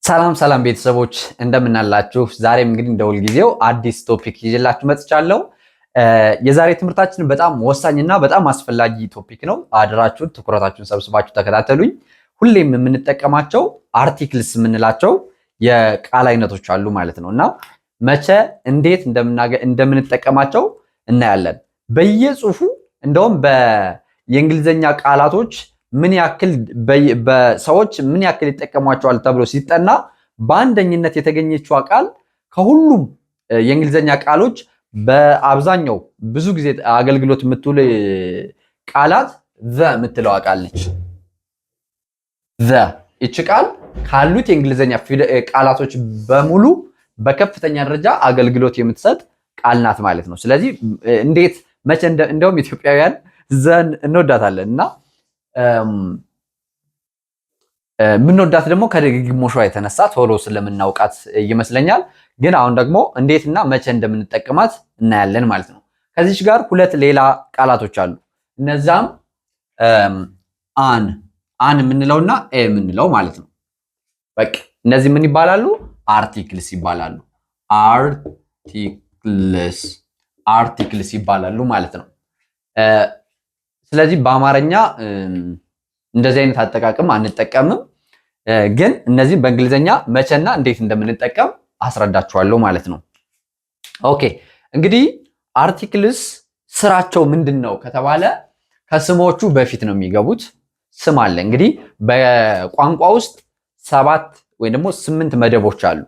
ሰላም ሰላም ቤተሰቦች እንደምን አላችሁ? ዛሬም እንግዲህ እንደሁል ጊዜው አዲስ ቶፒክ ይዤላችሁ መጥቻለሁ። የዛሬ ትምህርታችን በጣም ወሳኝና በጣም አስፈላጊ ቶፒክ ነው። አድራችሁን ትኩረታችሁን ሰብስባችሁ ተከታተሉኝ። ሁሌም የምንጠቀማቸው አርቲክልስ የምንላቸው የቃል አይነቶች አሉ ማለት ነውና መቼ እንዴት እንደምንጠቀማቸው እናያለን። በየጽሁፉ እንደውም የእንግሊዘኛ ቃላቶች ምን ያክል በሰዎች ምን ያክል ይጠቀሟቸዋል ተብሎ ሲጠና በአንደኝነት የተገኘችው ቃል ከሁሉም የእንግሊዘኛ ቃሎች በአብዛኛው ብዙ ጊዜ አገልግሎት የምትውል ቃላት the የምትለው ቃል ነች። the እቺ ቃል ካሉት የእንግሊዘኛ ቃላቶች በሙሉ በከፍተኛ ደረጃ አገልግሎት የምትሰጥ ቃል ናት ማለት ነው። ስለዚህ እንዴት መቼ እንደውም ኢትዮጵያውያን ዘን እንወዳታለን እና ምንወዳት ደግሞ ከድግግሞሿ የተነሳ ቶሎ ስለምናውቃት ይመስለኛል። ግን አሁን ደግሞ እንዴትና መቼ እንደምንጠቀማት እናያለን ማለት ነው። ከዚች ጋር ሁለት ሌላ ቃላቶች አሉ። እነዛም አን የምንለውና የምንለው ማለት ነው። በቃ እነዚህ ምን ይባላሉ? አርቲክልስ ይባላሉ። አርቲክልስ ይባላሉ ማለት ነው። ስለዚህ በአማርኛ እንደዚህ አይነት አጠቃቀም አንጠቀምም። ግን እነዚህ በእንግሊዘኛ መቼና እንዴት እንደምንጠቀም አስረዳችኋለሁ ማለት ነው። ኦኬ እንግዲህ አርቲክልስ ስራቸው ምንድነው ከተባለ ከስሞቹ በፊት ነው የሚገቡት። ስም አለ። እንግዲህ በቋንቋ ውስጥ 7 ወይ ደግሞ 8 መደቦች አሉ።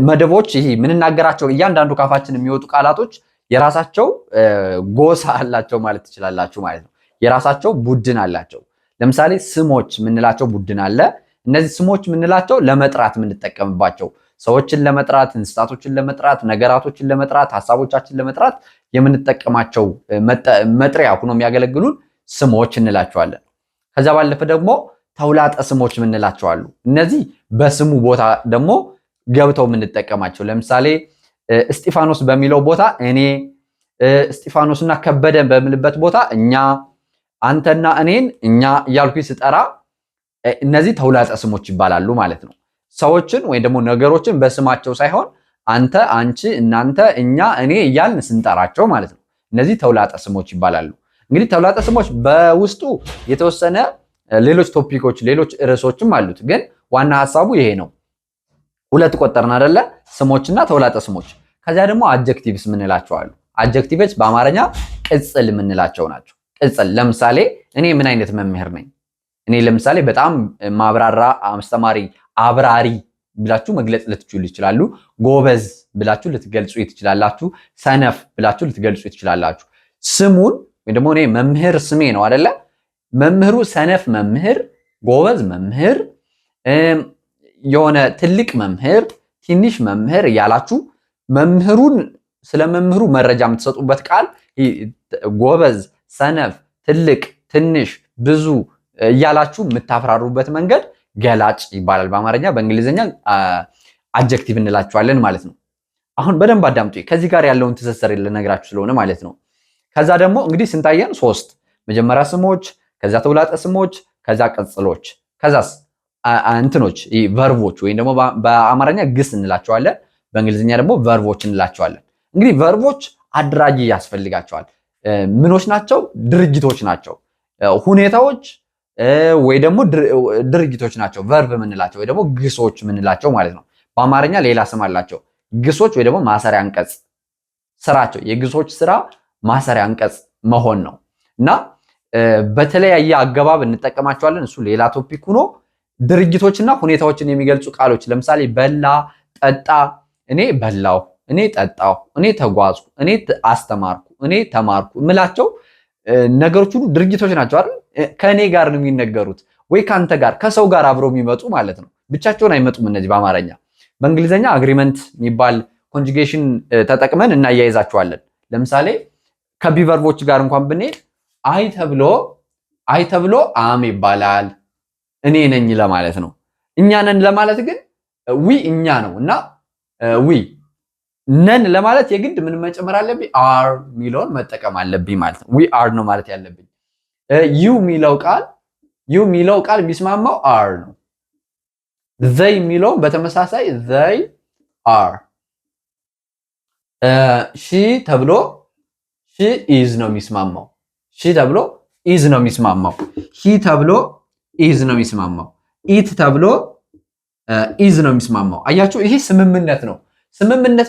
መደቦች ይሄ ምንናገራቸው እያንዳንዱ ካፋችን የሚወጡ ቃላቶች የራሳቸው ጎሳ አላቸው ማለት ትችላላችሁ ማለት ነው። የራሳቸው ቡድን አላቸው። ለምሳሌ ስሞች ምንላቸው ቡድን አለ። እነዚህ ስሞች ምንላቸው ለመጥራት የምንጠቀምባቸው ሰዎችን ለመጥራት፣ እንስሳቶችን ለመጥራት፣ ነገራቶችን ለመጥራት፣ ሐሳቦቻችን ለመጥራት የምንጠቀማቸው መጥሪያ ሆኖ የሚያገለግሉን ስሞች እንላቸዋለን። ከዛ ባለፈ ደግሞ ተውላጠ ስሞች ምንላቸው አሉ። እነዚህ በስሙ ቦታ ደግሞ ገብተው የምንጠቀማቸው ለምሳሌ እስጢፋኖስ በሚለው ቦታ እኔ፣ እስጢፋኖስና ከበደ በምልበት ቦታ እኛ፣ አንተና እኔን እኛ እያልኩኝ ስጠራ እነዚህ ተውላጠ ስሞች ይባላሉ ማለት ነው። ሰዎችን ወይ ደግሞ ነገሮችን በስማቸው ሳይሆን አንተ፣ አንቺ፣ እናንተ፣ እኛ፣ እኔ እያልን ስንጠራቸው ማለት ነው። እነዚህ ተውላጠ ስሞች ይባላሉ። እንግዲህ ተውላጠ ስሞች በውስጡ የተወሰነ ሌሎች ቶፒኮች፣ ሌሎች ርዕሶችም አሉት። ግን ዋና ሐሳቡ ይሄ ነው። ሁለት ቆጠርን አይደለ? ስሞችና ተውላጠ ስሞች። ከዚያ ደግሞ አጀክቲቭስ ምንላቸው አሉ። አጀክቲቭስ በአማርኛ ቅጽል ምንላቸው ናቸው። ቅጽል ለምሳሌ እኔ ምን አይነት መምህር ነኝ? እኔ ለምሳሌ በጣም ማብራራ፣ አስተማሪ፣ አብራሪ ብላችሁ መግለጽ ልትችሉ ይችላሉ። ጎበዝ ብላችሁ ልትገልጹ ትችላላችሁ። ሰነፍ ብላችሁ ልትገልጹ ትችላላችሁ። ስሙን ወይ ደግሞ እኔ መምህር ስሜ ነው አይደለ? መምህሩ ሰነፍ መምህር፣ ጎበዝ መምህር፣ የሆነ ትልቅ መምህር፣ ትንሽ መምህር እያላችሁ መምህሩን ስለ መምህሩ መረጃ የምትሰጡበት ቃል ጎበዝ፣ ሰነፍ፣ ትልቅ፣ ትንሽ፣ ብዙ እያላችሁ የምታፍራሩበት መንገድ ገላጭ ይባላል በአማርኛ። በእንግሊዝኛ አጀክቲቭ እንላቸዋለን ማለት ነው። አሁን በደንብ አዳምጡ። ከዚህ ጋር ያለውን ትስስር ልነግራችሁ ስለሆነ ማለት ነው። ከዛ ደግሞ እንግዲህ ስንታየን 3 መጀመሪያ ስሞች፣ ከዛ ተውላጠ ስሞች፣ ከዛ ቅጽሎች፣ ከዛስ እንትኖች ቨርቦች ወይም ደግሞ በአማርኛ ግስ እንላቸዋለን፣ በእንግሊዝኛ ደግሞ ቨርቦች እንላቸዋለን። እንግዲህ ቨርቦች አድራጊ ያስፈልጋቸዋል። ምኖች ናቸው? ድርጊቶች ናቸው። ሁኔታዎች ወይ ደግሞ ድርጊቶች ናቸው ቨርብ ምንላቸው ወይ ደግሞ ግሶች ምንላቸው ማለት ነው። በአማርኛ ሌላ ስም አላቸው። ግሶች ወይ ደግሞ ማሰሪያ አንቀጽ ስራቸው፣ የግሶች ስራ ማሰሪያ አንቀጽ መሆን ነው እና በተለያየ አገባብ እንጠቀማቸዋለን። እሱ ሌላ ቶፒክ ሆኖ ድርጊቶችና ሁኔታዎችን የሚገልጹ ቃሎች ለምሳሌ በላ፣ ጠጣ፣ እኔ በላው፣ እኔ ጠጣው፣ እኔ ተጓዝኩ፣ እኔ አስተማርኩ፣ እኔ ተማርኩ ምላቸው ነገሮች ሁሉ ድርጊቶች ናቸው አይደል? ከእኔ ጋር ነው የሚነገሩት ወይ ካንተ ጋር ከሰው ጋር አብረው የሚመጡ ማለት ነው። ብቻቸውን አይመጡም እነዚህ በአማርኛ። በእንግሊዝኛ አግሪመንት የሚባል ኮንጁጌሽን ተጠቅመን እናያይዛቸዋለን። ለምሳሌ ከቢቨርቦች ጋር እንኳን ብንሄድ አይ ተብሎ አም ይባላል። እኔ ነኝ ለማለት ነው። እኛ ነን ለማለት ግን ዊ እኛ ነው እና ዊ ነን ለማለት የግድ ምን መጨመር አለብኝ? አር ሚለውን መጠቀም አለብኝ ማለት ነው። ዊ አር ነው ማለት ያለብኝ። ዩ ሚለው ቃል የሚስማማው አር ነው። ዘይ የሚለውን በተመሳሳይ ዘይ አር። ሺ ተብሎ ሺ ኢዝ ነው የሚስማማው። ሺ ተብሎ ኢዝ ነው የሚስማማው። ሂ ተብሎ ኢዝ ነው የሚስማማው። ኢት ተብሎ ኢዝ ነው የሚስማማው። አያችሁ፣ ይሄ ስምምነት ነው። ስምምነት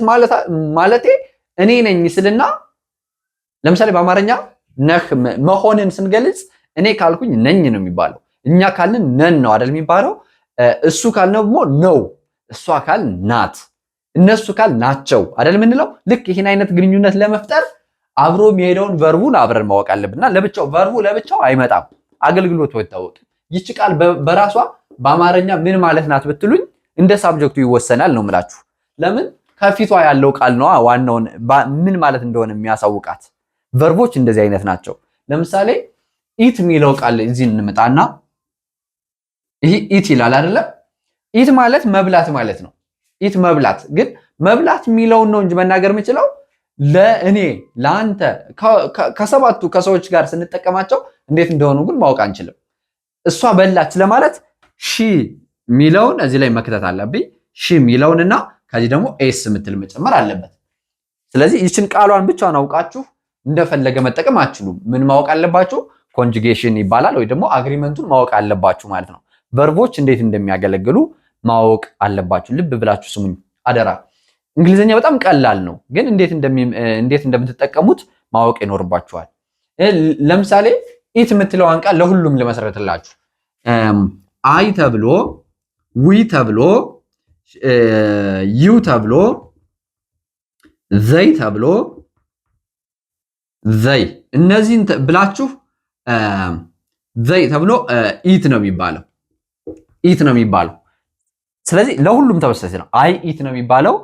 ማለቴ እኔ ነኝ ስልና ለምሳሌ በአማርኛ ነህ መሆንን ስንገልጽ እኔ ካልኩኝ ነኝ ነው የሚባለው። እኛ ካልን ነን ነው አይደል የሚባለው። እሱ ካልን ደግሞ ነው፣ እሷ ካል ናት፣ እነሱ ካል ናቸው አይደል የምንለው። ልክ ይህን አይነት ግንኙነት ለመፍጠር አብሮ የሚሄደውን ቨርቡን አብረን ማወቅ አለብንና ለብቻው ቨርቡ ለብቻው አይመጣም፣ አገልግሎቱ አይታወቅም። ይቺ ቃል በራሷ በአማርኛ ምን ማለት ናት ብትሉኝ እንደ ሳብጀክቱ ይወሰናል ነው የምላችሁ። ለምን ከፊቷ ያለው ቃል ነው ዋናውን ምን ማለት እንደሆነ የሚያሳውቃት። ቨርቦች እንደዚህ አይነት ናቸው። ለምሳሌ ኢት የሚለው ቃል እዚህ እንመጣና ይሄ ኢት ይላል አይደለ? ኢት ማለት መብላት ማለት ነው። ኢት መብላት፣ ግን መብላት የሚለውን ነው እንጂ መናገር የምችለው ለእኔ ለአንተ ከሰባቱ ከሰዎች ጋር ስንጠቀማቸው እንዴት እንደሆኑ ግን ማወቅ አንችልም። እሷ በላች ለማለት ሺ የሚለውን እዚህ ላይ መክተት አለብኝ። ሺ የሚለውንና ከዚህ ደግሞ ኤስ የምትል መጨመር አለበት። ስለዚህ ይችን ቃሏን ብቻዋን አውቃችሁ እንደፈለገ መጠቀም አትችሉም። ምን ማወቅ አለባችሁ? ኮንጁጌሽን ይባላል፣ ወይ ደግሞ አግሪመንቱን ማወቅ አለባችሁ ማለት ነው። ቨርቦች እንዴት እንደሚያገለግሉ ማወቅ አለባችሁ። ልብ ብላችሁ ስሙኝ አደራ። እንግሊዝኛ በጣም ቀላል ነው፣ ግን እንዴት እንደምትጠቀሙት ማወቅ ይኖርባችኋል። ለምሳሌ ኢት የምትለዋን ቃል ለሁሉም ልመሰረትላችሁ። አይ ተብሎ፣ ዊ ተብሎ፣ ዩ ተብሎ፣ ዘይ ተብሎ፣ ዘይ እነዚህን ብላችሁ ዘይ ተብሎ ኢት ነው የሚባለው። ኢት ነው የሚባለው። ስለዚህ ለሁሉም ተመሳሳይ ነው። አይ ኢት ነው የሚባለው፣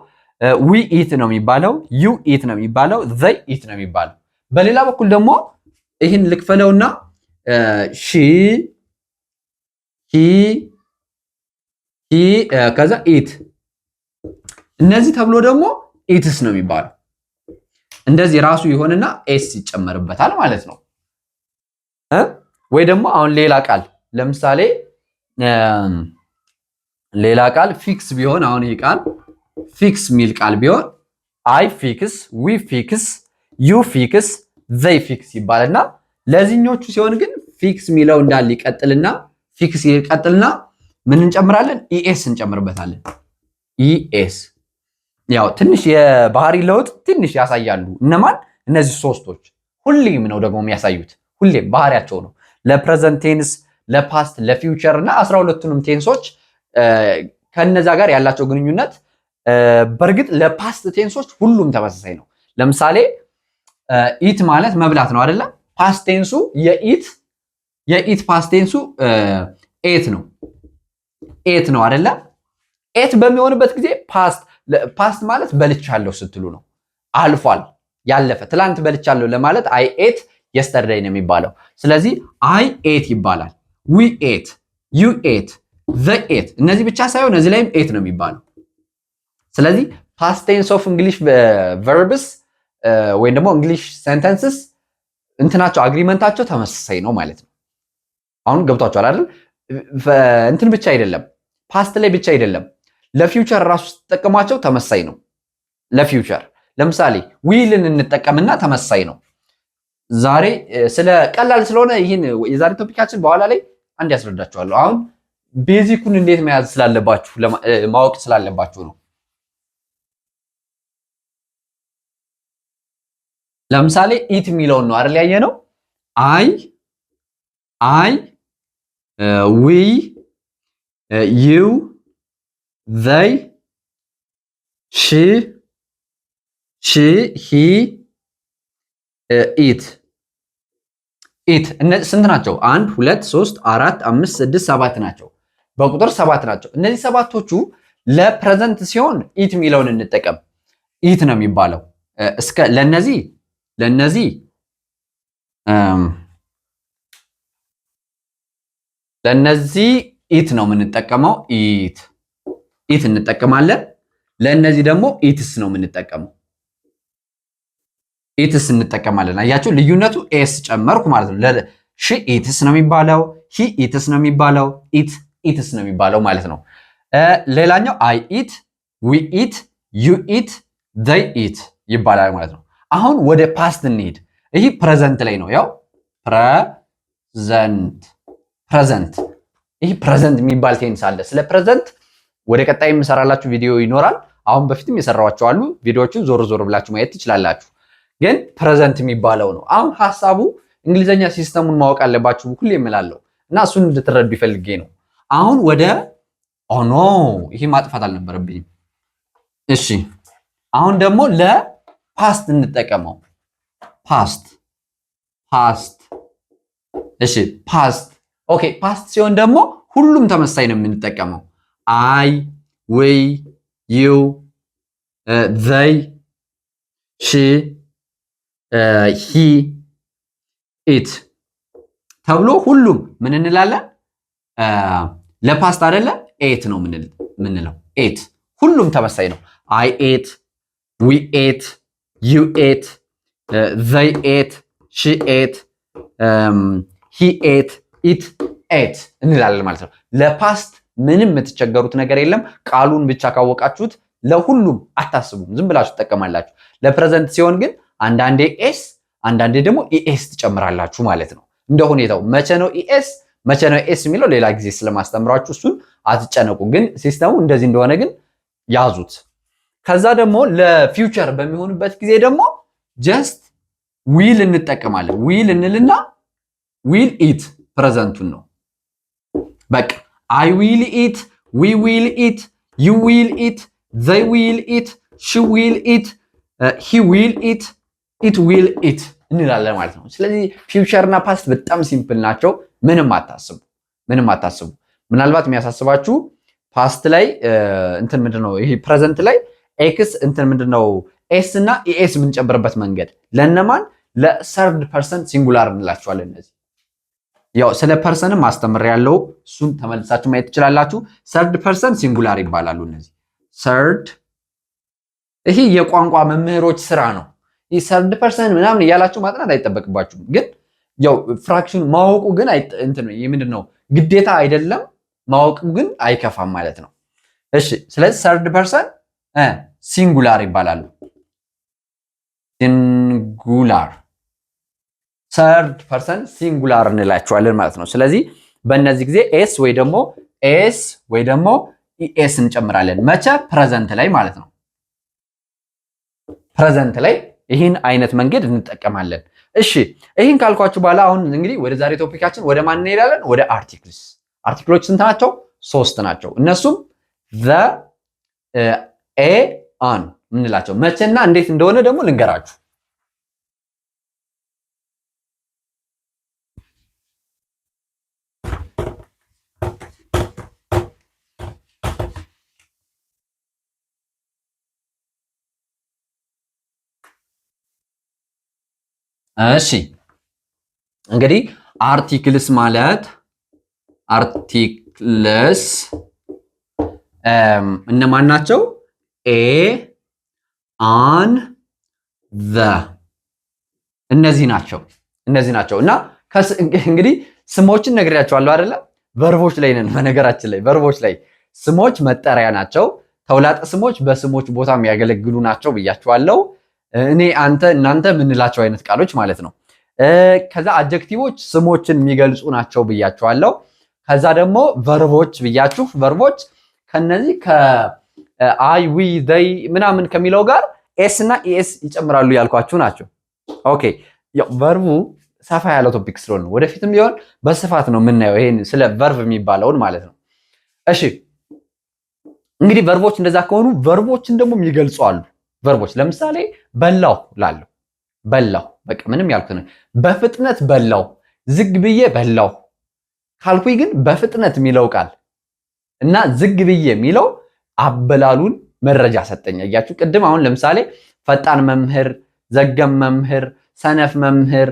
ዊ ኢት ነው የሚባለው፣ ዩ ኢት ነው የሚባለው፣ ዘይ ኢት ነው የሚባለው። በሌላ በኩል ደግሞ ይህን ልክፈለውና ሺ ሂ ከዛ ኢት፣ እነዚህ ተብሎ ደግሞ ኢትስ ነው የሚባለው። እንደዚህ ራሱ ይሆንና ኤስ ይጨመርበታል ማለት ነው። ወይ ደግሞ አሁን ሌላ ቃል ለምሳሌ ሌላ ቃል ፊክስ ቢሆን፣ አሁን ይህ ቃል ፊክስ ሚል ቃል ቢሆን አይ ፊክስ፣ ዊ ፊክስ፣ ዩ ፊክስ፣ ዘይ ፊክስ ይባልና ለዚህኞቹ ሲሆን ግን ፊክስ ሚለው እንዳለ ይቀጥልና ፊክስ ይቀጥልና ምን እንጨምራለን? ኢኤስ እንጨምርበታለን። ኢኤስ ያው ትንሽ የባህሪ ለውጥ ትንሽ ያሳያሉ። እነማን? እነዚህ ሶስቶች ሁሌም ነው ደግሞ የሚያሳዩት፣ ሁሌም ባህሪያቸው ነው። ለፕሬዘንት ቴንስ፣ ለፓስት፣ ለፊውቸር እና 12ቱንም ቴንሶች ከነዛ ጋር ያላቸው ግንኙነት በእርግጥ ለፓስት ቴንሶች ሁሉም ተመሳሳይ ነው። ለምሳሌ ኢት ማለት መብላት ነው አይደለ? ፓስት ቴንሱ የኢት ፓስት ቴንሱ ኤት ነው። ኤት ነው አይደለ? ኤት በሚሆንበት ጊዜ ፓስት ማለት በልቻለሁ ስትሉ ነው። አልፏል፣ ያለፈ ትላንት በልቻለሁ ለማለት አይ ኤት የስተርዴይ ነው የሚባለው። ስለዚህ አይ ኤት ይባላል። ዊ ኤት፣ ዩ ኤት፣ ዘ ኤት። እነዚህ ብቻ ሳይሆን እዚህ ላይም ኤት ነው የሚባለው። ስለዚህ ፓስት ቴንስ ኦፍ እንግሊሽ ቨርብስ ወይም ደግሞ እንግሊሽ ሴንተንስስ እንትናቸው አግሪመንታቸው ተመሳሳይ ነው ማለት ነው። አሁን ገብቷችኋል አይደል? እንትን ብቻ አይደለም፣ ፓስት ላይ ብቻ አይደለም፣ ለፊውቸር ራሱ ስትጠቀሟቸው ተመሳሳይ ነው። ለፊውቸር ለምሳሌ ዊልን እንጠቀምና ተመሳሳይ ነው። ዛሬ ስለ ቀላል ስለሆነ ይህን የዛሬ ቶፒካችን በኋላ ላይ አንድ ያስረዳችኋለሁ። አሁን ቤዚኩን እንዴት መያዝ ስላለባችሁ ማወቅ ስላለባችሁ ነው። ለምሳሌ ኢት የሚለውን ነው አይደል ያየነው? አይ ዊ ዩ ዘይ ሺ ሂ ኢት ስንት ናቸው? 1 2 3 4 5 6 7 ናቸው። በቁጥር 7 ናቸው። እነዚህ ሰባቶቹ ለፕሬዘንት ሲሆን ኢት የሚለውን እንጠቀም። ኢት ነው የሚባለው። እስከ ለነዚህ ኢት ነው የምንጠቀመው። ኢት እንጠቀማለን። ለነዚህ ደግሞ ኢትስ ነው የምንጠቀመው። ኢትስ እንጠቀማለን። አያችሁ ልዩነቱ? ኤስ ጨመርኩ ማለት ነው። ሺ ኢትስ ነው የሚባለው፣ ሂ ኢትስ ነው የሚባለው፣ ኢት ኢትስ ነው የሚባለው ማለት ነው። ሌላኛው አይ ኢት፣ ዊ ኢት፣ ዩ ኢት፣ ዘይ ኢት ይባላል ማለት ነው። አሁን ወደ ፓስት እንሂድ። ይህ ፕሬዘንት ላይ ነው። ያው ፕሬዘንት ይህ ፕሬዘንት የሚባል ቴንስ አለ። ስለ ፕሬዘንት ወደ ቀጣይ የምሰራላችሁ ቪዲዮ ይኖራል። አሁን በፊትም የሰራኋቸው አሉ። ቪዲዮዎችን ዞር ዞር ብላችሁ ማየት ትችላላችሁ። ግን ፕሬዘንት የሚባለው ነው። አሁን ሐሳቡ እንግሊዘኛ ሲስተሙን ማወቅ አለባችሁ ሁሌ እላለሁ እና እሱን እንድትረዱ ይፈልጌ ነው። አሁን ወደ ኖ ይሄ ማጥፋት አልነበረብኝም። እሺ አሁን ደግሞ ለፓስት እንጠቀመው። ፓስት እሺ ፓስት ኦኬ። ፓስት ሲሆን ደግሞ ሁሉም ተመሳሳይ ነው የምንጠቀመው። አይ፣ ዊ፣ ዩ፣ ዘይ፣ ሺ፣ ሂ፣ ኢት ተብሎ ሁሉም ምን እንላለን? ለፓስት አይደለ ኤት ነው ምንለው። ኤት ሁሉም ተመሳሳይ ነው። አይ ኤት፣ ዊ ኤት፣ ዩ ኤት፣ ዘይ ኤት፣ ሺ ኤት፣ ሂ ኤት፣ ኢት ኤት እንላለን ማለት ነው። ለፓስት ምንም የምትቸገሩት ነገር የለም። ቃሉን ብቻ ካወቃችሁት ለሁሉም አታስቡም፣ ዝም ብላችሁ ትጠቀማላችሁ። ለፕሬዘንት ሲሆን ግን አንዳንዴ ኤስ አንዳንዴ ደግሞ ኢኤስ ትጨምራላችሁ ማለት ነው። እንደ ሁኔታው መቼ ነው ኢኤስ መቼ ነው ኤስ የሚለው ሌላ ጊዜ ስለማስተምራችሁ እሱን አትጨነቁ። ግን ሲስተሙ እንደዚህ እንደሆነ ግን ያዙት። ከዛ ደግሞ ለፊውቸር በሚሆንበት ጊዜ ደግሞ ጀስት ዊል እንጠቀማለን። ዊል እንልና ዊል ኢት ፕሬዘንቱን ነው። በቃ አይ ዊል ኢት፣ ዊ ዊል ኢት፣ ዩ ዊል ኢት፣ ዘይ ዊል ኢት፣ ሺ ዊል ኢት፣ ሂ ዊል ኢት፣ ኢት ዊል ኢት እንላለን ማለት ነው። ስለዚህ ፊውቸር እና ፓስት በጣም ሲምፕል ናቸው። ምንም አታስቡ። ምናልባት የሚያሳስባችሁ ፓስት ላይ እንትን ምንድነው ይሄ ፕሬዘንት ላይ ኤክስ እንትን ምንድነው ኤስ እና ኢኤስ የምንጨምርበት መንገድ ለነማን ለሰርድ ፐርሰን ሲንጉላር እንላቸዋለን። እነዚህ ያው ስለ ፐርሰንም ማስተምር ያለው እሱን ተመልሳችሁ ማየት ትችላላችሁ። ሰርድ ፐርሰን ሲንጉላር ይባላሉ እነዚህ ሰርድ። ይሄ የቋንቋ መምህሮች ስራ ነው። ይህ ሰርድ ፐርሰን ምናምን እያላችሁ ማጥናት አይጠበቅባችሁም። ግን ያው ፍራክሽን ማወቁ ግን እንትን ምንድነው ግዴታ አይደለም። ማወቁ ግን አይከፋም ማለት ነው። እሺ ስለዚህ ሰርድ ፐርሰን ሲንጉላር ይባላሉ። ሲንጉላር ሰርድ ፐርሰን ሲንጉላር እንላቸዋለን ማለት ነው። ስለዚህ በእነዚህ ጊዜ ኤስ ወይ ደግሞ ኢኤስ እንጨምራለን። መቼ? ፕሬዘንት ላይ ማለት ነው። ፕሬዘንት ላይ ይህን አይነት መንገድ እንጠቀማለን። እሺ ይህን ካልኳችሁ በኋላ አሁን እንግዲህ ወደ ዛሬ ቶፒካችን ወደ ማን እንሄዳለን? ወደ አርቲክልስ። አርቲክሎች ስንት ናቸው? 3 ናቸው። እነሱም ዘ፣ ኤ፣ አን ምንላቸው መቼና እንዴት እንደሆነ ደግሞ ልንገራችሁ። እሺ እንግዲህ አርቲክልስ ማለት እነማን ናቸው? ኤ፣ አን፣ ዘ እነዚህ ናቸው እና እንግዲህ ስሞችን ነግሬያቸዋለሁ አይደለ? ቨርቦች ላይ ነን። በነገራችን ላይ ቨርቦች ላይ ስሞች መጠሪያ ናቸው። ተውላጠ ስሞች በስሞች ቦታ የሚያገለግሉ ናቸው ብያቸዋለሁ። እኔ፣ አንተ፣ እናንተ የምንላቸው አይነት ቃሎች ማለት ነው። ከዛ አጀክቲቮች ስሞችን የሚገልጹ ናቸው ብያቸዋለሁ። ከዛ ደግሞ ቨርቦች ብያችሁ ቨርቦች ከነዚህ ከአይ ዊ ዘይ ምናምን ከሚለው ጋር ኤስ እና ኢኤስ ይጨምራሉ ያልኳችሁ ናቸው። ኦኬ ያው ቨርቡ ሰፋ ያለ ቶፒክ ስለሆነ ወደፊትም ቢሆን በስፋት ነው የምናየው ይሄን ስለ ቨርብ የሚባለውን ማለት ነው። እሺ እንግዲህ ቨርቦች እንደዛ ከሆኑ ቨርቦችን ደግሞ የሚገልጹ አሉ። ቨርቦች ለምሳሌ በላው ላለው በላው በቃ ምንም ያልኩት ነው። በፍጥነት በላው፣ ዝግ ብዬ በላው ካልኩኝ ግን በፍጥነት የሚለው ቃል እና ዝግ ብዬ የሚለው አበላሉን መረጃ ሰጠኝ። አያችሁ ቅድም አሁን ለምሳሌ ፈጣን መምህር፣ ዘገም መምህር፣ ሰነፍ መምህር፣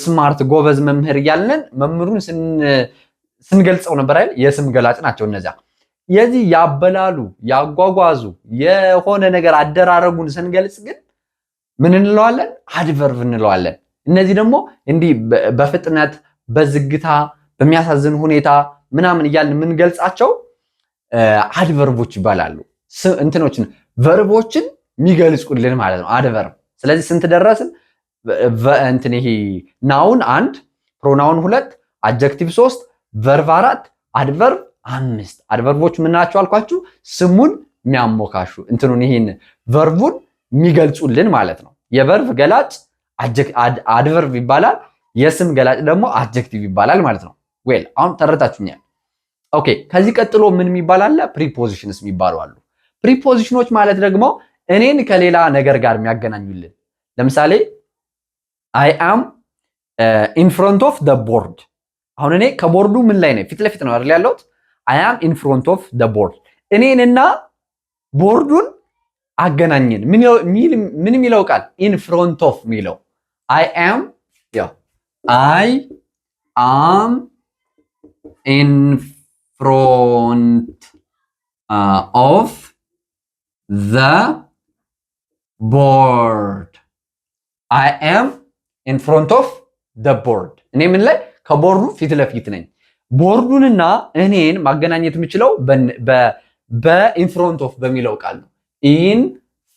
ስማርት ጎበዝ መምህር እያልን መምህሩን ስንገልጸው ነበር አይደል? የስም ገላጭ ናቸው እነዚያ። የዚህ ያበላሉ ያጓጓዙ የሆነ ነገር አደራረጉን ስንገልጽ ግን ምን እንለዋለን? አድቨርብ እንለዋለን። እነዚህ ደግሞ እንዲህ በፍጥነት በዝግታ በሚያሳዝን ሁኔታ ምናምን እያልን የምንገልጻቸው አድቨርቦች ይባላሉ። እንትኖችን ቨርቦችን የሚገልጹልን ማለት ነው አድቨርብ። ስለዚህ ስንት ደረስን? እንትን ይሄ ናውን 1፣ ፕሮናውን 2፣ አድጀክቲቭ 3፣ ቨርብ 4፣ አድቨርብ 5። አድቨርቦች ምን ናቸው አልኳችሁ? ስሙን የሚያሞካሹ እንትኑን ይሄን ቨርቡን የሚገልጹልን ማለት ነው። የቨርብ ገላጭ አድቨርብ ይባላል። የስም ገላጭ ደግሞ አድጀክቲቭ ይባላል ማለት ነው። ዌል አሁን ተረታችሁኛል። ኦኬ ከዚህ ቀጥሎ ምን የሚባል አለ? ፕሪፖዚሽንስ የሚባሉ አሉ። ፕሪፖዚሽኖች ማለት ደግሞ እኔን ከሌላ ነገር ጋር የሚያገናኙልን። ለምሳሌ አይ አም ኢን ፍሮንት ኦፍ ዘ ቦርድ። አሁን እኔ ከቦርዱ ምን ላይ ነኝ? ፊት ለፊት ነው አይደል ያለሁት? አይ አም ኢን ፍሮንት ኦፍ ዘ ቦርድ። እኔንና ቦርዱን አገናኘን። ምን የሚለው ቃል? ኢን ፍሮንት ኦፍ የሚለው አይ አም ኢን ፍሮንት ኦፍ ዘ ቦርድ። አይ አም ኢን ፍሮንት ኦፍ ዘ ቦርድ። እኔ ምን ላይ? ከቦርዱ ፊት ለፊት ነኝ። ቦርዱንና እኔን ማገናኘት የምችለው በኢን ፍሮንት ኦፍ በሚለው ቃል ነው። ኢን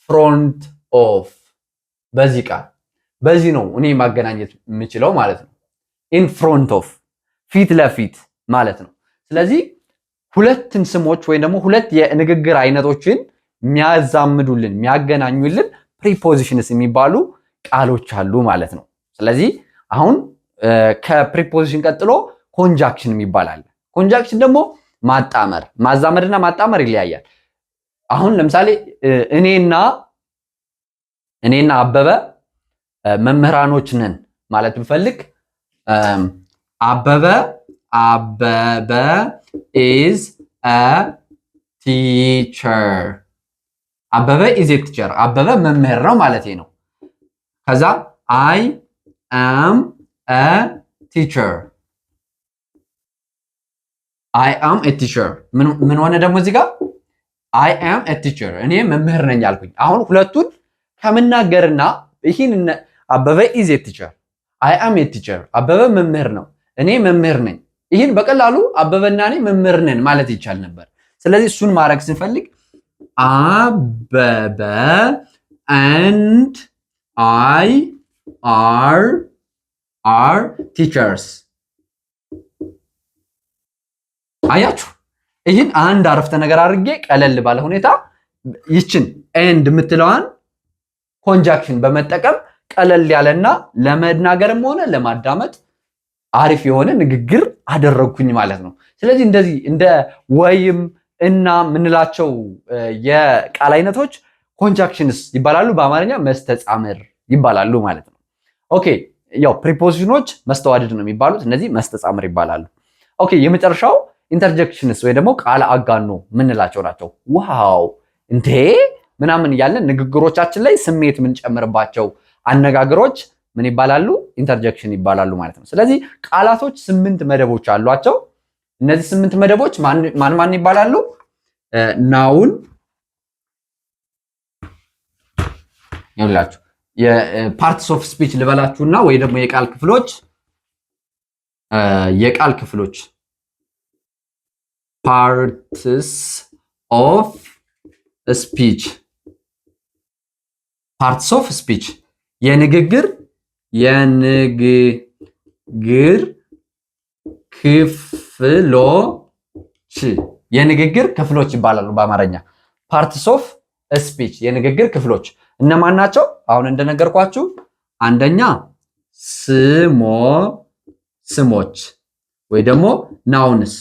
ፍሮንት ኦፍ በዚህ ቃል በዚህ ነው እኔ ማገናኘት የምችለው ማለት ነው። ኢን ፍሮንት ኦፍ ፊት ለፊት ማለት ነው። ስለዚህ ሁለትን ስሞች ወይም ደግሞ ሁለት የንግግር አይነቶችን የሚያዛምዱልን የሚያገናኙልን ፕሪፖዚሽንስ የሚባሉ ቃሎች አሉ ማለት ነው። ስለዚህ አሁን ከፕሪፖዚሽን ቀጥሎ ኮንጃክሽን የሚባል አለ። ኮንጃክሽን ደግሞ ማጣመር፣ ማዛመድና ማጣመር ይለያያል። አሁን ለምሳሌ እኔና አበበ መምህራኖች ነን ማለት ብፈልግ አበበ ኢዝ አ ቲቸር። አበበ ኢዝ ኤ ቲቸር። አበበ መምህር ነው ማለት ነው። ከዛ አይ አም አ ቲቸር። አይ አም አ ቲቸር ምን ሆነ ደግሞ እዚህ ጋር? አይ አም አ ቲቸር እኔ መምህር ነኝ አልኩኝ። አሁን ሁለቱን ከምናገርና ይህን አበበ ኢዝ ኤ ቲቸር፣ አይ አም ኤ ቲቸር፣ አበበ መምህር ነው፣ እኔ መምህር ነኝ። ይህን በቀላሉ አበበና እኔ መምህር ነን ማለት ይቻል ነበር። ስለዚህ እሱን ማድረግ ስንፈልግ አበበ and I are teachers። አያችሁ፣ ይህን አንድ አረፍተ ነገር አድርጌ ቀለል ባለ ሁኔታ ይችን ኤንድ የምትለዋን ኮንጃክሽን በመጠቀም ቀለል ያለና ለመናገርም ሆነ ለማዳመጥ አሪፍ የሆነ ንግግር አደረግኩኝ ማለት ነው። ስለዚህ እንደዚህ እንደ ወይም እና ምንላቸው የቃል አይነቶች ኮንጃክሽንስ ይባላሉ። በአማርኛ መስተጻምር ይባላሉ ማለት ነው። ኦኬ ያው ፕሪፖዚሽኖች መስተዋድድ ነው የሚባሉት፣ እነዚህ መስተጻምር ይባላሉ። ኦኬ የመጨረሻው ኢንተርጀክሽንስ ወይ ደግሞ ቃል አጋኖ ምንላቸው ናቸው። ዋው እንዴ ምናምን እያለን ንግግሮቻችን ላይ ስሜት የምንጨምርባቸው አነጋገሮች ምን ይባላሉ? ኢንተርጀክሽን ይባላሉ ማለት ነው። ስለዚህ ቃላቶች 8 መደቦች አሏቸው። እነዚህ 8 መደቦች ማን ይባላሉ? ናውን ይኸውላችሁ የፓርትስ ኦፍ ስፒች ልበላችሁና ወይ ደግሞ የቃል ክፍሎች ፓርትስ ኦፍ ስፒች የንግግር ክፍሎች ይባላሉ በአማርኛ። ፓርትስ ኦፍ ስፒች የንግግር ክፍሎች እነማን ናቸው? አሁን እንደነገርኳችሁ አንደኛ ስሞች ወይ ደግሞ ናውንስ፣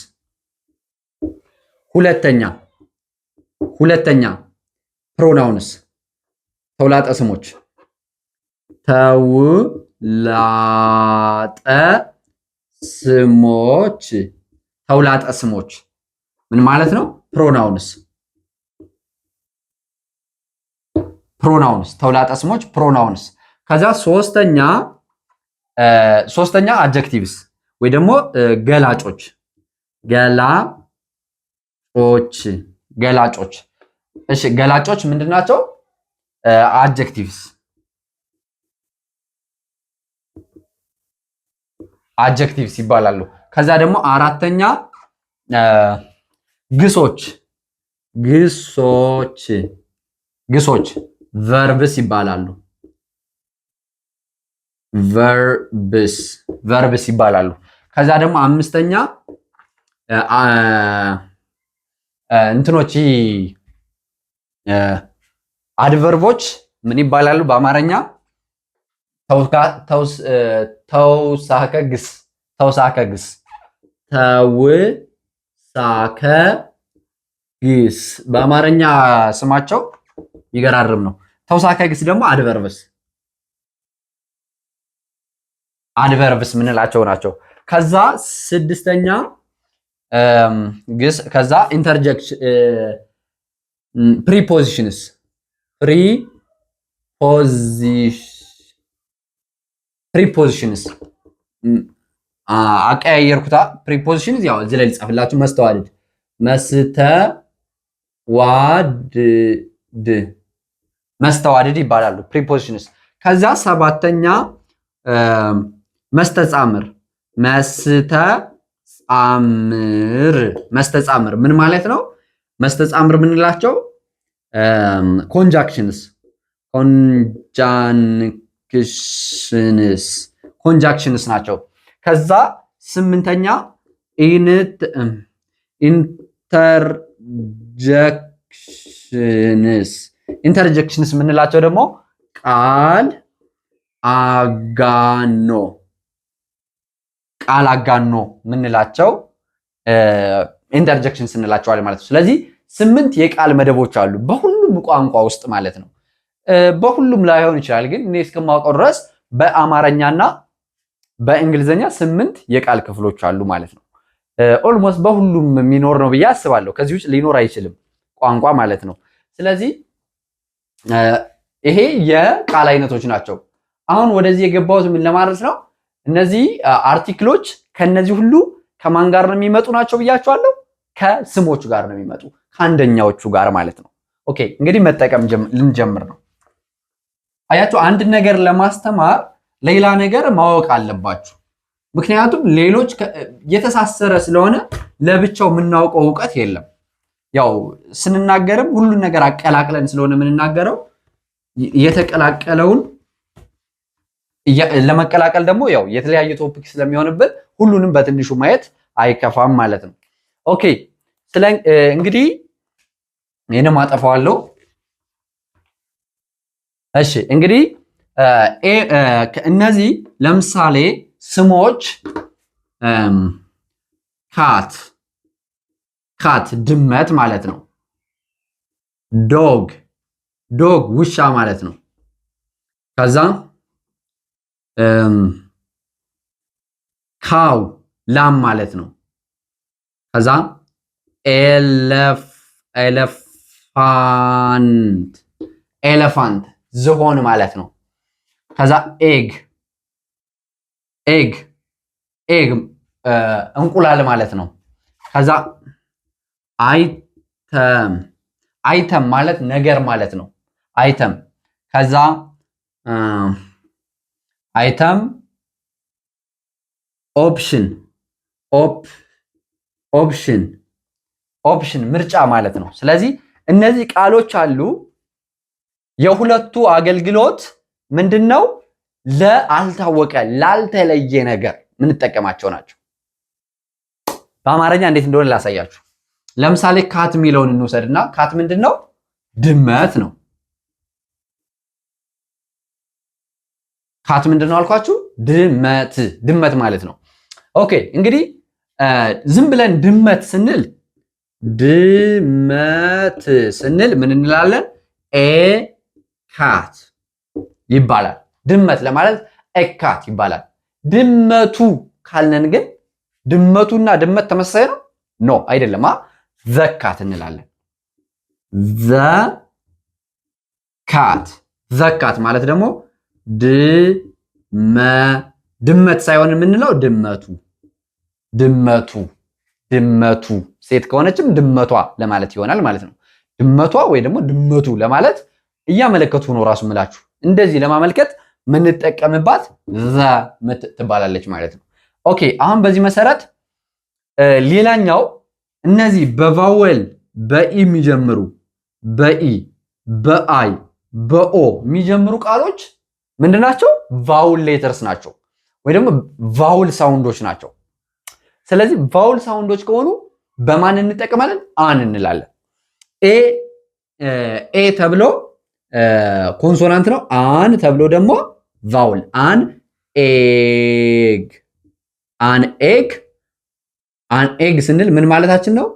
ሁለተኛ ፕሮናውንስ ተውላጠ ስሞች፣ ተውላጠ ስሞች ምን ማለት ነው? ፕሮናውንስ ተውላጠ ስሞች ፕሮናውንስ። ከዛ ሶስተኛ አድጀክቲቭስ ወይ ደግሞ ገላጮች። እሺ ገላጮች ምንድን ናቸው? አድጀክቲቭስ ይባላሉ። ከዛ ደግሞ አራተኛ ግሶች ግሶች ቨርብስ ይባላሉ። ቨርብስ ይባላሉ። ከዛ ደግሞ አምስተኛ እንትኖች አድቨርቦች ምን ይባላሉ በአማርኛ? ተውሳከ ግስ ተውሳከ ግስ በአማርኛ ስማቸው ይገራርም ነው። ተውሳከ ግስ ደግሞ አድቨርብስ ምንላቸው ናቸው። ከዛ ስድስተኛ ግስ ከዛ ኢንተርጀክሽን ፕሪፖዚሽንስ አቀያየርኩታ። ፕሪፖዚሽንስ ያው እዚህ ላይ ልጻፍላችሁ። መስተዋድድ ይባላሉ ፕሪፖዚሽንስ። ከዛ ሰባተኛ መስተጻምር መስተጻምር ምን ማለት ነው? መስተጻምር ምንላቸው ኮንጃንክሽንስ ናቸው። ከዛ ስምንተኛ ኢንተርጀክሽንስ ምንላቸው ደግሞ ቃል አጋኖ ምንላቸው ኢንተርጀክሽንስ እንላቸዋለን ማለት ነው። ስለዚህ 8 የቃል መደቦች አሉ በሁሉም ቋንቋ ውስጥ ማለት ነው። በሁሉም ላይሆን ይችላል፣ ግን እኔ እስከማውቀው ድረስ በአማርኛና በእንግሊዝኛ 8 የቃል ክፍሎች አሉ ማለት ነው። ኦልሞስት በሁሉም የሚኖር ነው ብዬ አስባለሁ። ከዚህ ውጭ ሊኖር አይችልም ቋንቋ ማለት ነው። ስለዚህ ይሄ የቃል አይነቶች ናቸው። አሁን ወደዚህ የገባሁት ምን ለማለት ነው? እነዚህ አርቲክሎች ከነዚህ ሁሉ ከማን ጋር ነው የሚመጡ ናቸው ብያቸዋለሁ? ከስሞቹ ጋር ነው የሚመጡ፣ ከአንደኛዎቹ ጋር ማለት ነው። ኦኬ እንግዲህ መጠቀም ልንጀምር ነው። አያችሁ፣ አንድ ነገር ለማስተማር ሌላ ነገር ማወቅ አለባችሁ። ምክንያቱም ሌሎች የተሳሰረ ስለሆነ ለብቻው የምናውቀው እውቀት የለም። ያው ስንናገርም ሁሉን ነገር አቀላቅለን ስለሆነ የምንናገረው የተቀላቀለውን ለመቀላቀል ደግሞ ያው የተለያየ ቶፒክ ስለሚሆንበት ሁሉንም በትንሹ ማየት አይከፋም ማለት ነው። ኦኬ እንግዲህ ይሄንም አጠፋዋለሁ። እሺ እንግዲህ እነዚህ ለምሳሌ ስሞች ካት ድመት ማለት ነው። ዶግ ውሻ ማለት ነው። ከዛ ካው ላም ማለት ነው። ከዛ ኤሌፋንት ዝሆን ማለት ነው። ከዛ ኤግ እንቁላል ማለት ነው። ከዛ አይተም ማለት ነገር ማለት ነው። አይተም ከዛ አይተም ኦፕሽን ምርጫ ማለት ነው። ስለዚህ እነዚህ ቃሎች አሉ። የሁለቱ አገልግሎት ምንድነው? ለአልታወቀ ላልተለየ ነገር የምንጠቀማቸው ናቸው። በአማርኛ እንዴት እንደሆነ ላሳያችሁ። ለምሳሌ ካት የሚለውን እንውሰድና ካት ምንድነው? ድመት ነው። ካት ምንድነው አልኳችሁ? ድመት ማለት ነው። ኦኬ እንግዲህ ዝም ብለን ድመት ስንል ምን እንላለን? ካት ይባላል። ድመት ለማለት ኤካት ይባላል። ድመቱ ካልነን ግን ድመቱና ድመት ተመሳሳይ ነው? ኖ አይደለም። ዘካት እንላለን። ዘካት ማለት ደግሞ ድመት ሳይሆን የምንለው ድመቱ ሴት ከሆነችም ድመቷ ለማለት ይሆናል ማለት ነው። ድመቷ ወይ ደግሞ ድመቱ ለማለት እያመለከቱ ነው ራሱ ምላችሁ። እንደዚህ ለማመልከት ምንጠቀምባት ትባላለች ማለት ነው። ኦኬ አሁን በዚህ መሰረት ሌላኛው እነዚህ በቫወል በኢ የሚጀምሩ በኢ በአይ በኦ የሚጀምሩ ቃሎች ምንድናቸው? ቫውል ሌተርስ ናቸው ወይ ደግሞ ቫውል ሳውንዶች ናቸው። ስለዚህ ቫውል ሳውንዶች ከሆኑ በማን እንጠቀማለን? አን እንላለን። ኤ ተብሎ ኮንሶናንት ነው። አን ተብሎ ደግሞ ቫውል። አን ኤግ አን ኤግ ስንል ምን ማለታችን ነው?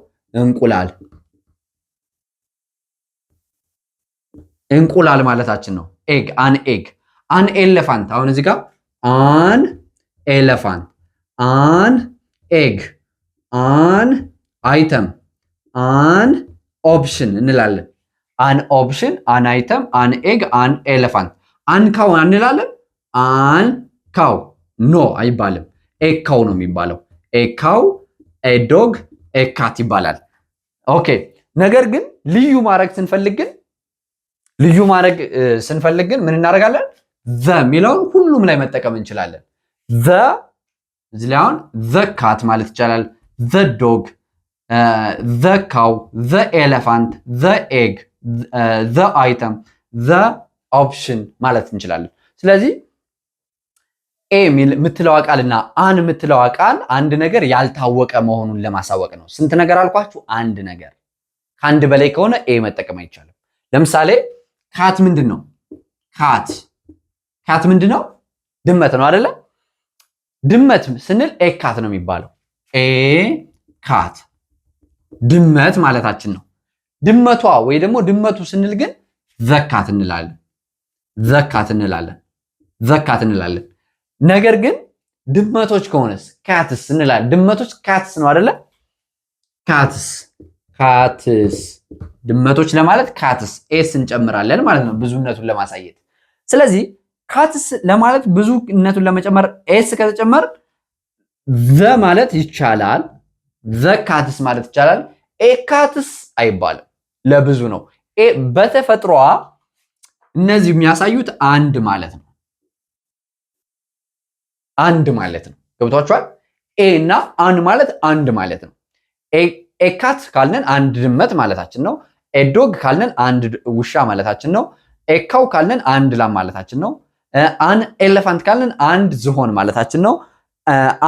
እንቁላል ማለታችን ነው። ኤግ አን ኤግ። አን ኤሌፋንት አሁን እዚህ ጋር አን ኤሌፋንት፣ አን ኤግ፣ አን አይተም፣ አን ኦፕሽን እንላለን። አን ኦፕሽን፣ አን አይተም፣ አን ኤግ፣ አን ኤሌፋንት። አን ካው እንላለን። አን ካው ኖ አይባልም፣ ኤካው ነው የሚባለው። ኤካው፣ ኤዶግ፣ ኤካት ይባላል። ኦኬ። ነገር ግን ልዩ ማድረግ ስንፈልግ ግን ምን እናደርጋለን? ዘ የሚለውን ሁሉም ላይ መጠቀም እንችላለን። ዘ እዚህ ላይ አሁን ዘ ካት ማለት ይቻላል። ዘ ዶግ፣ ዘ ካው፣ ዘ ኤሌፋንት፣ ዘ ኤግ፣ ዘ አይተም፣ ዘ ኦፕሽን ማለት እንችላለን። ስለዚህ ኤ የምትለዋ ቃልና አን የምትለዋ ቃል አንድ ነገር ያልታወቀ መሆኑን ለማሳወቅ ነው። ስንት ነገር አልኳችሁ? አንድ ነገር። ከአንድ በላይ ከሆነ ኤ መጠቀም አይቻልም። ለምሳሌ ካት ምንድን ነው? ካት ምንድን ነው? ድመት ነው አይደለ? ድመት ስንል ኤ ካት ነው የሚባለው። ኤ ካት ድመት ማለታችን ነው። ድመቷ ወይ ደግሞ ድመቱ ስንል ግን ዘካት እንላለን። ነገር ግን ድመቶች ከሆነስ ካትስ እንላለን። ድመቶች ካትስ ነው አይደለ? ካትስ ድመቶች ለማለት ካትስ ኤስ እንጨምራለን ማለት ነው፣ ብዙነቱን ለማሳየት። ስለዚህ ካትስ ለማለት ብዙነቱን ለመጨመር ኤስ ከተጨመር ዘ ማለት ይቻላል፣ ዘ ካትስ ማለት ይቻላል። ኤ ካትስ አይባልም፣ ለብዙ ነው። በተፈጥሮዋ እነዚህ የሚያሳዩት አንድ ማለት ነው። ገብቷችኋል? ኤ እና አን ማለት አንድ ማለት ነው። ኤካት ካልነን አንድ ድመት ማለታችን ነው። ኤዶግ ካልነን አንድ ውሻ ማለታችን ነው። ኤካው ካልነን አንድ ላም ማለታችን ነው። አን ኤሌፋንት ካልነን አንድ ዝሆን ማለታችን ነው።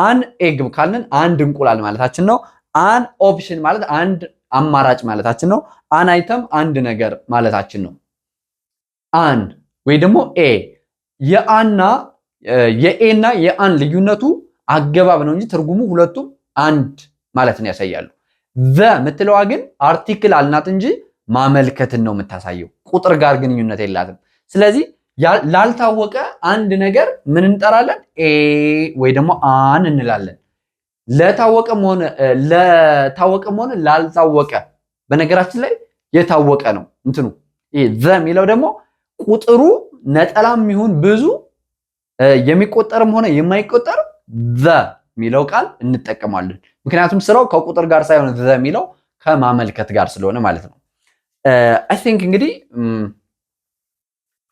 አን ኤግ ካልነን አንድ እንቁላል ማለታችን ነው። አን ኦፕሽን ማለት አንድ አማራጭ ማለታችን ነው። አን አይተም አንድ ነገር ማለታችን ነው። አን ወይ ደግሞ ኤ የአና የኤና የአን ልዩነቱ አገባብ ነው እንጂ ትርጉሙ ሁለቱም አንድ ማለትን ያሳያሉ። ዘ የምትለዋ ግን አርቲክል አልናት እንጂ ማመልከትን ነው የምታሳየው። ቁጥር ጋር ግንኙነት የላትም። ስለዚህ ላልታወቀ አንድ ነገር ምን እንጠራለን? ኤ ወይ ደግሞ አን እንላለን። ለታወቀም ሆነ ላልታወቀ፣ በነገራችን ላይ የታወቀ ነው እንትኑ። ዘ የሚለው ደግሞ ቁጥሩ ነጠላም ይሁን ብዙ የሚቆጠርም ሆነ የማይቆጠር ዘ የሚለው ቃል እንጠቀማለን። ምክንያቱም ስራው ከቁጥር ጋር ሳይሆን ዘ የሚለው ከማመልከት ጋር ስለሆነ ማለት ነው። አይ ቲንክ እንግዲህ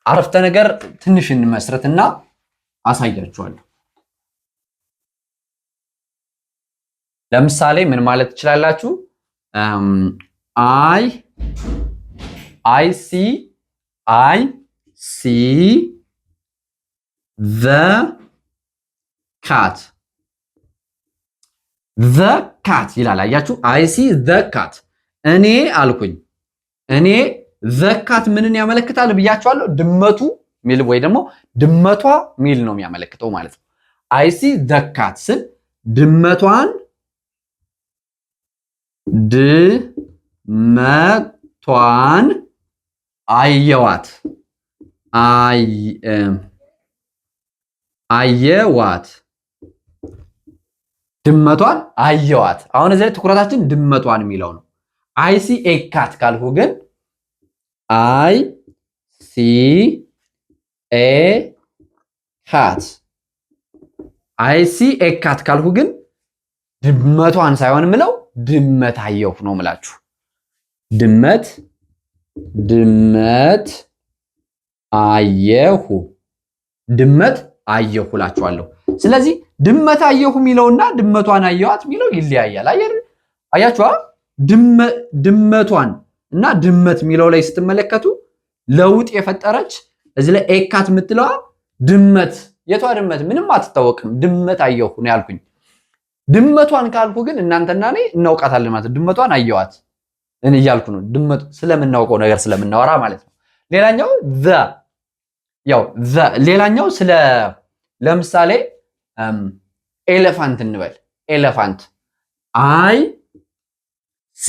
አረፍተ ነገር ትንሽ እንመስረትና አሳያችኋለሁ። ለምሳሌ ምን ማለት ትችላላችሁ? አይ ሲ the cat ይላል። አያችሁ? አይ ሲ the cat እኔ አልኩኝ። እኔ the cat ምንን ያመለክታል ብያችኋለሁ? ድመቱ ሚል ወይ ደግሞ ድመቷ ሚል ነው የሚያመለክተው ማለት ነው። አይ ሲ the cat ስል ድመቷን አየዋት ድመቷን አየዋት። አሁን እዚህ ላይ ትኩረታችን ድመቷን የሚለው ነው። አይ ሲ ኤ ካት ካልኩ ግን አይ ሲ ኤ ካት ካልኩ ግን ድመቷን ሳይሆን ምለው ድመት አየሁ ነው ምላችሁ። ድመት አየሁ እላችኋለሁ። ስለዚህ ድመት አየሁ የሚለውና ድመቷን አየዋት የሚለው ይለያያል። አያችኋ? ድመቷን እና ድመት የሚለው ላይ ስትመለከቱ ለውጥ የፈጠረች እዚህ ላይ ኤካት የምትለዋ ድመት። የቷ ድመት? ምንም አትታወቅም። ድመት አየሁ ነው ያልኩኝ። ድመቷን ካልኩ ግን እናንተና እኔ እናውቃታለን ማለት ነው። ድመቷን አየዋት እያልኩ ነው። ድመት ስለምናውቀው ነገር ስለምናወራ ማለት ነው። ሌላኛው ሌላኛው ስለ ለምሳሌ ኤሌፋንት እንበል። ኤሌፋንት አይ ሲ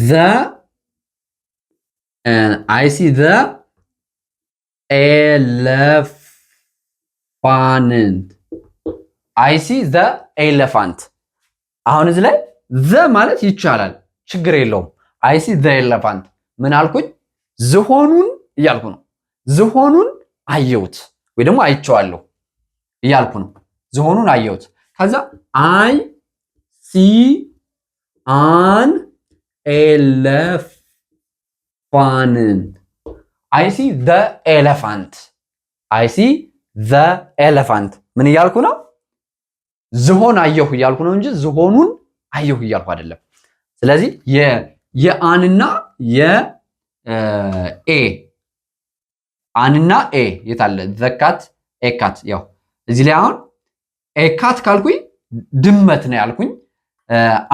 ዘ ኤሌፋንት አይ ሲ ዘ ኤሌፋንት። አሁን እዚህ ላይ ዘ ማለት ይቻላል፣ ችግር የለውም። አይ ሲ ዘ ኤሌፋንት ምን አልኩኝ? ዝሆኑን እያልኩ ነው። ዝሆኑን አየሁት ወይ ደግሞ አይቼዋለሁ እያልኩ ነው። ዝሆኑን አየሁት። ከዛ አይ ሲ አን ኤሌፋንት አይ ሲ ዘ ኤሌፋንት አይ ሲ ዘ ኤሌፋንት ምን እያልኩ ነው? ዝሆን አየሁ እያልኩ ነው እንጂ ዝሆኑን አየሁ እያልኩ አይደለም። ስለዚህ የአንና የኤ አንና ኤ የታለ? ዘካት ኤካት። ያው እዚህ ላይ አሁን ኤካት ካልኩኝ ድመት ነው ያልኩኝ፣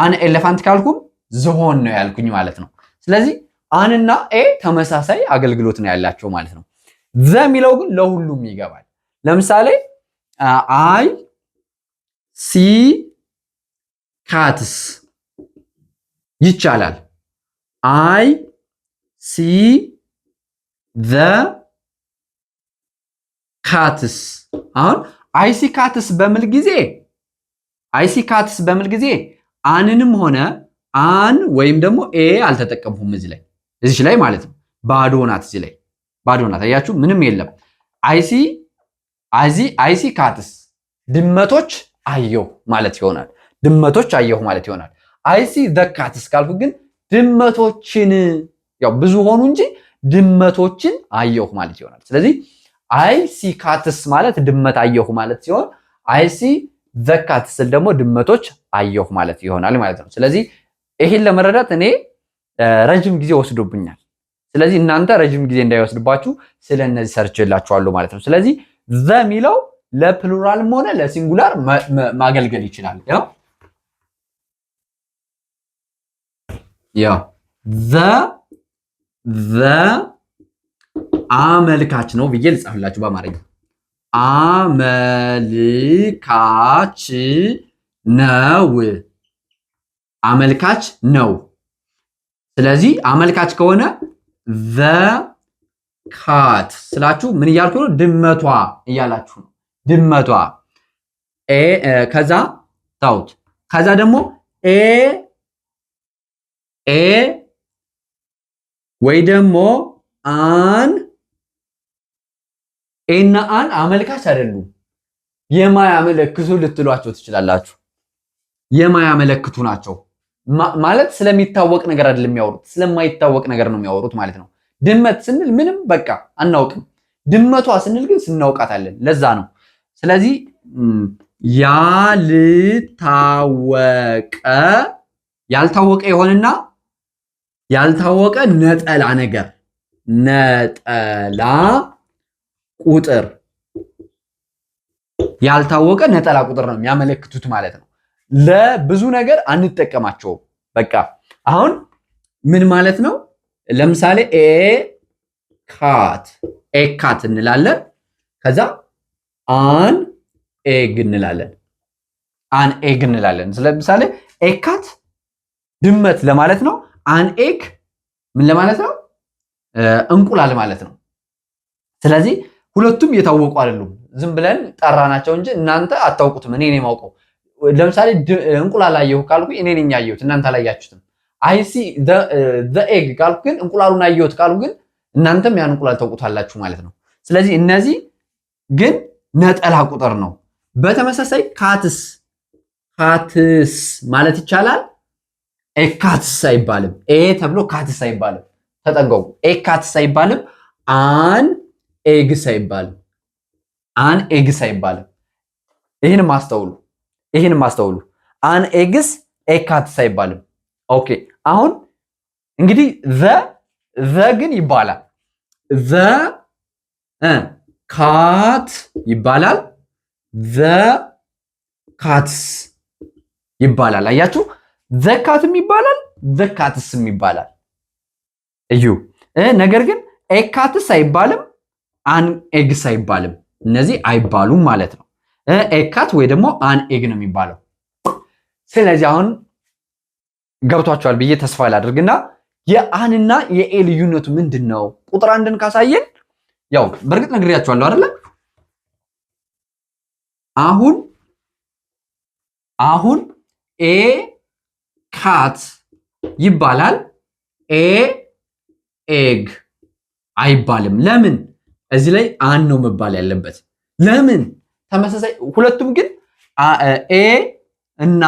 አን ኤሌፋንት ካልኩም ዝሆን ነው ያልኩኝ ማለት ነው። ስለዚህ አንና ኤ ተመሳሳይ አገልግሎት ነው ያላቸው ማለት ነው። ዘ የሚለው ግን ለሁሉም ይገባል። ለምሳሌ አይ ሲ ካትስ ይቻላል። አይ ሲ ዘ ካትስ። አሁን አይ ሲ ካትስ በምል ጊዜ አንንም ሆነ አን ወይም ደግሞ ኤ አልተጠቀምኩም እዚህ ላይ ማለት ነው። ባዶ ናት። እዚህ ላይ ባዶ ናት። አያችሁ፣ ምንም የለም። አይ ሲ ካትስ ድመቶች አየሁ ማለት ይሆናል። ድመቶች አየሁ ማለት ይሆናል። አይ ሲ ዘ ካትስ ካልኩ ግን ድመቶችን፣ ያው ብዙ ሆኑ እንጂ ድመቶችን አየሁ ማለት ይሆናል። ስለዚህ አይ ሲ ካትስ ማለት ድመት አየሁ ማለት ሲሆን አይ ሲ ዘ ካትስ ደግሞ ድመቶች አየሁ ማለት ይሆናል ማለት ነው። ስለዚህ ይሄን ለመረዳት እኔ ረጅም ጊዜ ወስዶብኛል። ስለዚህ እናንተ ረጅም ጊዜ እንዳይወስድባችሁ ስለነዚህ ሰርችላችኋለሁ ማለት ነው። ስለዚህ ዘ የሚለው ለፕሉራልም ሆነ ለሲንጉላር ማገልገል ይችላል። ያው ዘ አመልካች ነው ብዬ ልጻፍላችሁ በአማርኛ። አመልካች ነው። አመልካች ነው። ስለዚህ አመልካች ከሆነ ዘ ካት ስላችሁ ምን እያልኩ ነው? ድመቷ እያላችሁ ነው። ድመቷ ከዛ ታውት ከዛ ደግሞ ኤ ወይ ደግሞ አን ኤና አን አመልካች አይደሉም። የማያመለክቱ ልትሏቸው ትችላላችሁ። የማያመለክቱ ናቸው ማለት ስለሚታወቅ ነገር አይደለም የሚያወሩት፣ ስለማይታወቅ ነገር ነው የሚያወሩት ማለት ነው። ድመት ስንል ምንም በቃ አናውቅም። ድመቷ ስንል ግን ስናውቃታለን። ለዛ ነው። ስለዚህ ያልታወቀ የሆነና ያልታወቀ ነጠላ ነገር ነጠላ ቁጥር ያልታወቀ ነጠላ ቁጥር ነው የሚያመለክቱት ማለት ነው። ለብዙ ነገር አንጠቀማቸውም። በቃ አሁን ምን ማለት ነው? ለምሳሌ ኤካት እንላለን። ከዛ አን ኤግ እንላለን። ለምሳሌ ኤካት ድመት ለማለት ነው። አን ኤግ ምን ለማለት ነው? እንቁላል ማለት ነው። ስለዚህ ሁለቱም የታወቁ አይደሉም። ዝም ብለን ጠራናቸው እንጂ እናንተ አታውቁትም። እኔ ነኝ የማውቀው። ለምሳሌ እንቁላል አየሁ ካልኩ እኔ ነኝ ያየሁት፣ እናንተ አላያችሁትም። አይ ሲ ዘ ኤግ ካልኩ ግን እንቁላሉን አየሁት ካልኩ ግን እናንተም ያን እንቁላል ታውቁታላችሁ ማለት ነው። ስለዚህ እነዚህ ግን ነጠላ ቁጥር ነው። በተመሳሳይ ካትስ ማለት ይቻላል። ኤካትስ አይባልም። ኤ ተብሎ ካትስ አይባልም። ተጠንቀቁ። ኤካትስ አይባልም። አን ኤግስ አይባልም። ይህንም አስተውሉ። አን ኤግስ ኤካትስ አይባልም። ኦኬ አሁን እንግዲህ ዘ ግን ይባላል። ዘ ካት ይባላል። ዘ ካትስ ይባላል። አያችሁ ዘካትም ይባላል ዘካትስም ይባላል። እዩ ነገር ግን ኤካትስ አይባልም አን ኤግስ አይባልም። እነዚህ አይባሉም ማለት ነው። ኤካት ወይ ደግሞ አን ኤግ ነው የሚባለው። ስለዚህ አሁን ገብቷቸዋል ብዬ ተስፋ ላድርግና የአንና የኤ ልዩነቱ ምንድን ነው? ቁጥር አንድን ካሳየን ያው በእርግጥ ነግሬያቸዋለሁ አይደለ? አሁን ኤ ካት ይባላል። ኤ ኤግ አይባልም። ለምን? እዚህ ላይ አን ነው መባል ያለበት። ለምን? ተመሳሳይ ሁለቱም ግን ኤ እና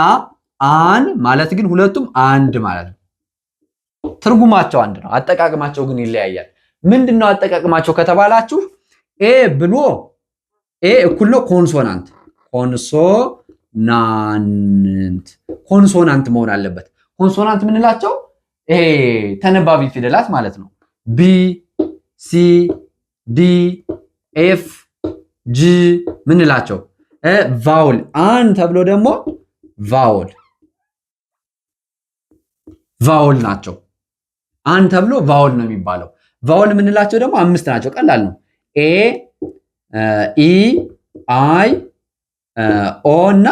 አን ማለት ግን ሁለቱም አንድ ማለት ነው። ትርጉማቸው አንድ ነው፣ አጠቃቅማቸው ግን ይለያያል። ምንድነው አጠቃቅማቸው ከተባላችሁ ኤ ብሎ ኤ እኩል ነው ኮንሶናንት ኮንሶናንት መሆን አለበት። ኮንሶናንት ምንላቸው ይሄ ተነባቢ ፊደላት ማለት ነው። ቢ ሲ ዲ ኤፍ ጂ ምንላቸው ቫውል። አን ተብሎ ደግሞ ቫውል ናቸው። አን ተብሎ ቫውል ነው የሚባለው። ቫውል ምንላቸው ደግሞ አምስት ናቸው። ቀላል ነው። ኤ ኢ አይ ኦ እና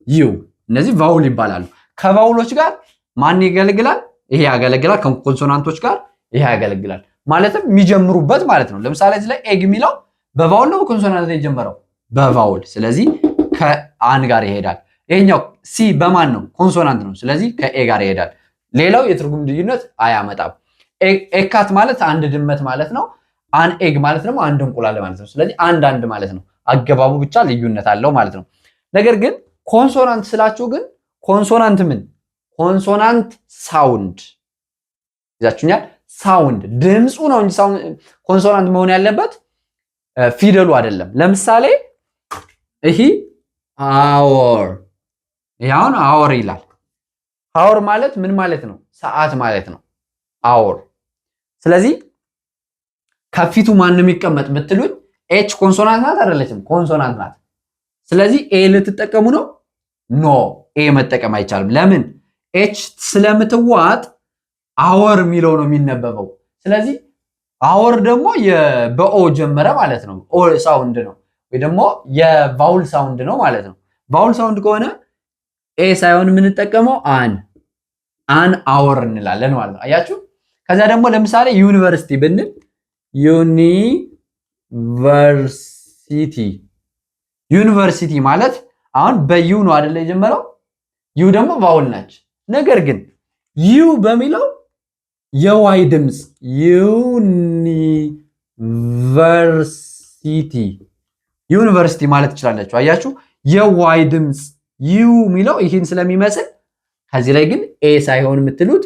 ዩ እነዚህ ቫውል ይባላሉ። ከቫውሎች ጋር ማን ያገለግላል? ይሄ ያገለግላል። ከኮንሶናንቶች ጋር ይሄ ያገለግላል። ማለትም የሚጀምሩበት ማለት ነው። ለምሳሌ እዚህ ላይ ኤግ የሚለው በቫውል ነው ኮንሶናንት ላይ የጀመረው በቫውል። ስለዚህ ከአን ጋር ይሄዳል። ይሄኛው ሲ በማን ነው? ኮንሶናንት ነው። ስለዚህ ከኤ ጋር ይሄዳል። ሌላው የትርጉም ልዩነት አያመጣም። ኤካት ማለት አንድ ድመት ማለት ነው። አን ኤግ ማለት ደግሞ አንድ እንቁላል ማለት ነው። ስለዚህ አንድ ማለት ነው። አገባቡ ብቻ ልዩነት አለው ማለት ነው። ነገር ግን ኮንሶናንት ስላችሁ ግን ኮንሶናንት ምን? ኮንሶናንት ሳውንድ ይዛችሁኛል። ሳውንድ ድምፁ ነው እንጂ ኮንሶናንት መሆን ያለበት ፊደሉ አይደለም። ለምሳሌ ይሄ አወር፣ ይሄውን አወር ይላል። አወር ማለት ምን ማለት ነው? ሰዓት ማለት ነው። አወር። ስለዚህ ከፊቱ ማን ነው የሚቀመጥ ብትሉኝ ኤች ኮንሶናንት ናት አይደለችም? ኮንሶናንት ናት። ስለዚህ ኤ ልትጠቀሙ ነው? ኖ ኤ መጠቀም አይቻልም። ለምን? ኤች ስለምትዋጥ አወር የሚለው ነው የሚነበበው። ስለዚህ አወር ደግሞ በኦ ጀመረ ማለት ነው። ኦ ሳውንድ ነው ወይ ደግሞ የቫውል ሳውንድ ነው ማለት ነው። ቫውል ሳውንድ ከሆነ ኤ ሳይሆን የምንጠቀመው አን አወር እንላለን ማለት ነው። አያችሁ? ከዛ ደግሞ ለምሳሌ ዩኒቨርሲቲ ብንል ዩኒቨርሲቲ ማለት አሁን በዩ ነው አይደለ የጀመረው። ዩ ደግሞ ቫውል ናች። ነገር ግን ዩ በሚለው የዋይ ድምፅ ዩኒቨርሲቲ ማለት ትችላላችሁ። አያችሁ? የዋይ ድምፅ ዩ የሚለው ይህን ስለሚመስል ከዚህ ላይ ግን ኤ ሳይሆን የምትሉት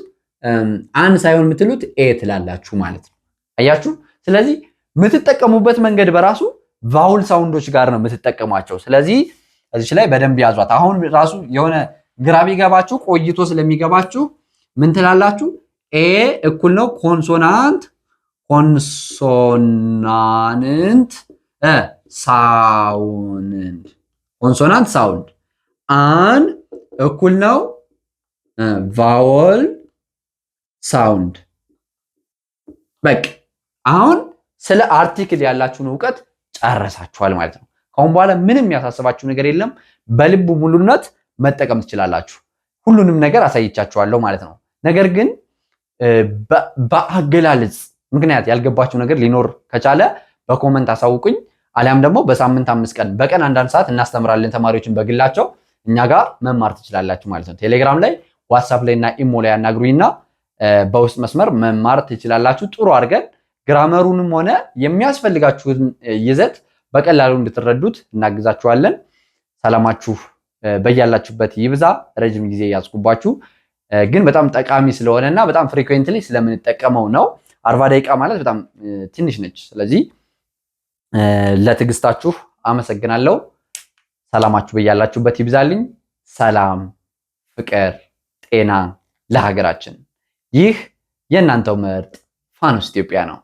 አን ሳይሆን የምትሉት ኤ ትላላችሁ ማለት ነው። አያችሁ? ስለዚህ የምትጠቀሙበት መንገድ በራሱ ቫውል ሳውንዶች ጋር ነው የምትጠቀሟቸው። ስለዚህ እዚች ላይ በደንብ ያዟት። አሁን ራሱ የሆነ ግራ ቢገባችሁ ቆይቶ ስለሚገባችሁ ምን ትላላችሁ? ኤ እኩል ነው ኮንሶናንት ሳውንድ። አን እኩል ነው ቫወል ሳውንድ። በቃ አሁን ስለ አርቲክል ያላችሁን እውቀት ጨረሳችኋል ማለት ነው። ከአሁን በኋላ ምንም ያሳስባችሁ ነገር የለም። በልብ ሙሉነት መጠቀም ትችላላችሁ። ሁሉንም ነገር አሳይቻችኋለሁ ማለት ነው። ነገር ግን በአገላለጽ ምክንያት ያልገባችሁ ነገር ሊኖር ከቻለ በኮመንት አሳውቁኝ። አሊያም ደግሞ በሳምንት 5 ቀን በቀን አንዳንድ ሰዓት እናስተምራለን ተማሪዎችን በግላቸው እኛ ጋር መማር ትችላላችሁ ማለት ነው። ቴሌግራም ላይ፣ ዋትስአፕ ላይ እና ኢሞ ላይ ያናግሩኝና በውስጥ መስመር መማር ትችላላችሁ። ጥሩ አድርገን ግራመሩንም ሆነ የሚያስፈልጋችሁን ይዘት በቀላሉ እንድትረዱት እናግዛችኋለን። ሰላማችሁ በያላችሁበት ይብዛ። ረጅም ጊዜ ያዝኩባችሁ ግን በጣም ጠቃሚ ስለሆነና በጣም ፍሪኩዌንትሊ ስለምንጠቀመው ነው። 40 ደቂቃ ማለት በጣም ትንሽ ነች። ስለዚህ ለትዕግስታችሁ አመሰግናለሁ። ሰላማችሁ በያላችሁበት ይብዛልኝ። ሰላም፣ ፍቅር ጤና ለሀገራችን። ይህ የእናንተው ምርጥ ፋኖስ ኢትዮጵያ ነው።